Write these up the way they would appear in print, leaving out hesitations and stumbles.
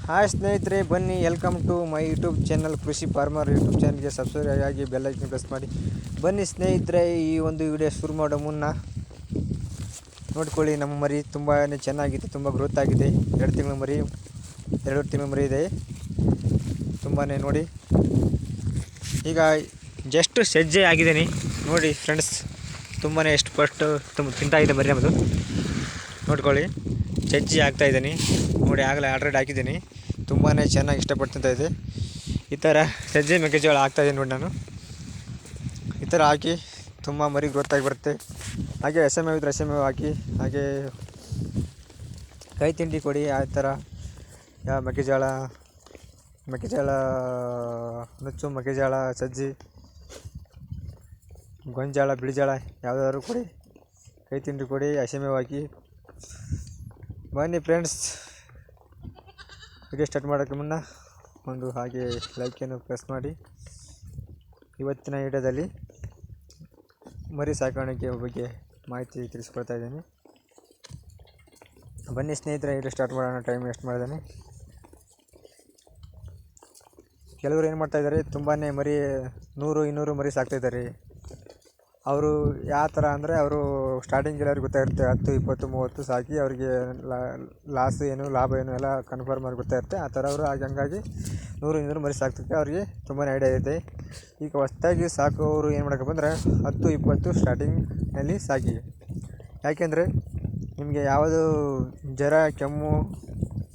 Hi ಸ್ನೇಹಿತರೆ, ಬನ್ನಿ welcome to my YouTube channel Krishi farmer YouTube ಚಾನಲ್ಗೆ ಸಬ್ಸ್ಕ್ರೈಬ್ ಆಗಿ ಬೆಲ್ ಐಕನ್ ಪ್ರೆಸ್ ಮಾಡಿ. ಬನ್ನಿ ಸ್ನೇಹಿತರೆ, ಈ ಒಂದು ವಿಡಿಯೋ ಶುರು ಮಾಡೋ ಮುನ್ನ ನೋಡ್ಕೊಳ್ಳಿ, ನಮ್ಮ ಮರಿ ತುಂಬಾ ಚೆನ್ನಾಗಿದೆ, ತುಂಬ ಗ್ರೋತ್ ಆಗಿದೆ. 2 ತಿಂಗಳ ಮರಿ ಇದೆ. ತುಂಬಾ ನೋಡಿ, ಈಗ ಜಸ್ಟ್ ಸಜ್ಜೆ ಆಗಿದ್ದೀನಿ ನೋಡಿ ಫ್ರೆಂಡ್ಸ್. ತುಂಬಾ ಎಷ್ಟು ಫಸ್ಟ್ ತಿಂತಾ ಇದೆ ಮರಿ ನಮ್ಮದು. ನೋಡ್ಕೊಳ್ಳಿ, ಸಜ್ಜೆ ಆಗ್ತಾಯಿದ್ದೀನಿ ನೋಡಿ. ಆಗಲೇ ಆಲ್ರೆಡಿ ಹಾಕಿದ್ದೀನಿ. ತುಂಬಾ ಚೆನ್ನಾಗಿ ಇಷ್ಟಪಟ್ಟು ತಿಂತಾ ಇದೆ. ಈ ಥರ ಸಜ್ಜೆ ಮೆಕ್ಕೆಜೋಳ ಹಾಕ್ತಾಯಿದ್ದೀನಿ ನೋಡಿ ನಾನು. ಈ ಥರ ಹಾಕಿ ತುಂಬ ಮರಿ ಗ್ರೋತಾಗಿ ಬರುತ್ತೆ. ಹಾಗೆ ಎಸೆಮೇವು ಇದ್ದರೆ ಎಸೆಮೇವು ಹಾಕಿ, ಹಾಗೆ ಕೈ ತಿಂಡಿ ಕೊಡಿ. ಆ ಥರ ಯಾವ ಮೆಕ್ಕೆಜೋಳ ನುಚ್ಚು, ಮೆಕ್ಕೆಜೋಳ, ಸಜ್ಜಿ, ಗೊಂಜಾಳ, ಬಿಳಿಜೋಳ ಯಾವುದಾದ್ರು ಕೊಡಿ, ಕೈ ತಿಂಡಿ ಕೊಡಿ, ಎಸೆಮೇವು ಹಾಕಿ. ಬನ್ನಿ ಫ್ರೆಂಡ್ಸ್, ವಿಡಿಯೋ ಸ್ಟಾರ್ಟ್ ಮಾಡೋಕ್ಕೆ ಮುನ್ನ ಒಂದು ಹಾಗೆ ಲೈಕನ್ನು ಪ್ರೆಸ್ ಮಾಡಿ. ಇವತ್ತಿನ ವಿಡಿಯೋದಲ್ಲಿ ಮರಿ ಸಾಕಾಣಿಕೆ ಬಗ್ಗೆ ಮಾಹಿತಿ ತಿಳಿಸ್ಕೊಡ್ತಾ ಇದ್ದೀನಿ. ಬನ್ನಿ ಸ್ನೇಹಿತರೆ, ವಿಡಿಯೋ ಸ್ಟಾರ್ಟ್ ಮಾಡೋಣ. ಟೈಮ್ ವೇಸ್ಟ್ ಮಾಡಿದ್ದೀನಿ. ಕೆಲವರು ಏನು ಮಾಡ್ತಾಯಿದ್ದಾರೆ, ತುಂಬಾ ಮರಿ 100-200 ಮರಿ ಸಾಕ್ತಾಯಿದ್ದಾರೆ. ಅವರು ಯಾವ ಥರ ಅಂದರೆ, ಅವರು ಸ್ಟಾರ್ಟಿಂಗಲ್ಲಿ ಅವ್ರಿಗೆ ಗೊತ್ತಾಗಿರುತ್ತೆ 10-20-30 ಸಾಕಿ ಅವರಿಗೆ ಲಾಸ್ ಏನು ಲಾಭ ಏನು ಎಲ್ಲ ಕನ್ಫರ್ಮ್ ಆಗಿ ಗೊತ್ತಾಗಿರುತ್ತೆ. ಆ ಥರ ಅವರು ಹಂಗಾಗಿ 100-200 ಮರಿ ಸಾಕ್ತಕ್ಕೆ ಅವ್ರಿಗೆ ತುಂಬಾ ಐಡಿಯಾ ಇದೆ. ಈಗ ಹೊಸ್ದಾಗಿ ಸಾಕೋರು ಏನು ಮಾಡೋಕ್ಕೆ ಬಂದರೆ 10-20 ಸ್ಟಾರ್ಟಿಂಗ್ನಲ್ಲಿ ಸಾಕಿ. ಯಾಕೆಂದರೆ ನಿಮಗೆ ಯಾವುದು ಜ್ವರ, ಕೆಮ್ಮು,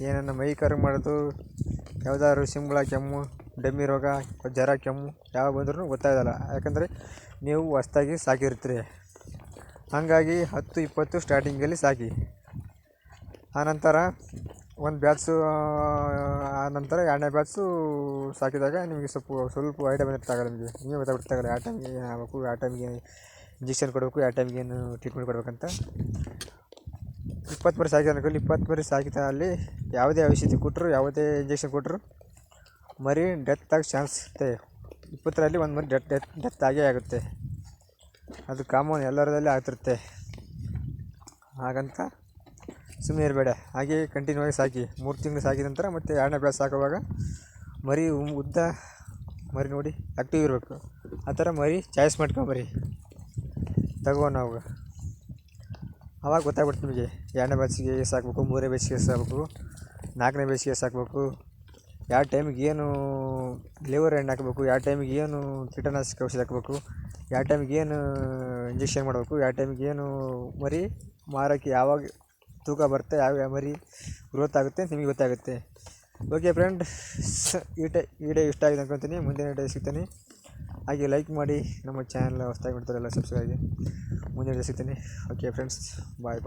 ಏನನ್ನ ಮೈ ಕರು ಮಾಡೋದು, ಯಾವುದಾದ್ರು ಸಿಂಬಳ, ಕೆಮ್ಮು, ಡೆಮ್ಮಿ ರೋಗ, ಜ್ವರ, ಕೆಮ್ಮು ಯಾವ ಬಂದ್ರೂ ಗೊತ್ತಾಗೋಲ್ಲ. ಯಾಕಂದರೆ ನೀವು ಹೊಸ್ದಾಗಿ ಸಾಕಿರ್ತೀರಿ. ಹಾಗಾಗಿ 10-20 ಸ್ಟಾರ್ಟಿಂಗಲ್ಲಿ ಸಾಕಿ. ಆನಂತರ ಒಂದು ಬ್ಯಾಚು, ಆನಂತರ 2ನೇ ಬ್ಯಾಚು ಸಾಕಿದಾಗ ನಿಮಗೆ ಸ್ವಲ್ಪ ಐಡಿಯಾ ಬಂದಿರ್ತಾಗಲ್ಲ. ನೀವೇ ಗೊತ್ತಾಗ್ಬಿಡ್ತಾಗಲ್ಲ ಯಾವ ಟೈಮಿಗೆ ಏನು ಆಗಬೇಕು, ಯಾವ ಟೈಮಿಗೆ ಇಂಜೆಕ್ಷನ್ ಕೊಡಬೇಕು, ಯಾವ ಟೈಮಿಗೆ ಏನು ಟ್ರೀಟ್ಮೆಂಟ್ ಕೊಡಬೇಕಂತ. 20 ಮರಿ ಸಾಕಿ ಅನ್ಕೊಳ್ಳಿ. 20 ಮರಿ ಸಾಕಿದ ಅಲ್ಲಿ ಯಾವುದೇ ಔಷಧಿ ಕೊಟ್ಟರು, ಯಾವುದೇ ಇಂಜೆಕ್ಷನ್ ಕೊಟ್ಟರು ಮರಿ ಡೆತ್ ಆಗೋ ಚಾನ್ಸ್ ಇರುತ್ತೆ. 20ರಲ್ಲಿ ಒಂದು ಮರಿ ಡೆತ್ ಆಗೇ ಆಗುತ್ತೆ. ಅದು ಕಾಮನ್, ಎಲ್ಲರದಲ್ಲಿ ಆಗ್ತಿರುತ್ತೆ. ಹಾಗಂತ ಸುಮ್ಮನೆ ಇರಬೇಡ, ಹಾಗೆ ಕಂಟಿನ್ಯೂ ಆಗಿ ಸಾಕಿ. 3 ತಿಂಗಳು ಸಾಕಿದ ನಂತರ ಮತ್ತು 2ನೇ ಬ್ಯಾಚ್ ಸಾಕುವಾಗ ಮರಿ ಉದ್ದ ಮರಿ ನೋಡಿ ಆ್ಯಕ್ಟಿವ್ ಇರಬೇಕು. ಆ ಥರ ಮರಿ ಚಾಯ್ಸ್ ಮಾಡ್ಕೊಂಬರಿ ತಗೋ. ನಾವು ಆವಾಗ ಗೊತ್ತಾಗ್ಬಿಡ್ತು ನಿಮಗೆ 2ನೇ ಬ್ಯಾಚಿಗೆ ಸಾಕಬೇಕು, 3ನೇ ಬ್ಯಾಚಿಗೆ ಸಾಕಬೇಕು, 4ನೇ ಬ್ಯಾಚಿಗೆ ಸಾಕಬೇಕು, ಯಾವ ಟೈಮಿಗೆ ಏನು ಲಿವರ್ ಎಣ್ಣೆ ಹಾಕಬೇಕು, ಯಾವ ಟೈಮಿಗೆ ಏನು ಕೀಟನಾಶಕ ಔಷಧಿ ಹಾಕಬೇಕು, ಯಾವ ಟೈಮಿಗೆ ಏನು ಇಂಜೆಕ್ಷನ್ ಮಾಡಬೇಕು, ಯಾವ ಟೈಮಿಗೆ ಏನು ಮರಿ ಮಾರೋಕ್ಕೆ ಯಾವಾಗ ತೂಕ ಬರುತ್ತೆ, ಯಾವ ಮರಿ ಗ್ರೋತ್ ಆಗುತ್ತೆ ನಿಮಗೆ ಗೊತ್ತಾಗುತ್ತೆ. ಓಕೆ ಫ್ರೆಂಡ್, ವಿಡಿಯೋ ಇಷ್ಟ ಆಗಿದೆ ಅನ್ಕೊತೀನಿ. ಮುಂದಿನ ವಿಡಿಯೋ ಸಿಗ್ತೀನಿ. ಹಾಗೆ ಲೈಕ್ ಮಾಡಿ, ನಮ್ಮ ಚಾನಲ್ ಹೊಸ್ದಾಗಿ ನೋಡ್ತಾರಲ್ಲ ಸಬ್ಸ್ಕ್ರೈಬ್ ಆಗಿ. ಮುಂದಿನ ವಿಡಿಯೋ ಸಿಗ್ತೀನಿ. ಓಕೆ ಫ್ರೆಂಡ್ಸ್, ಬಾಯ್.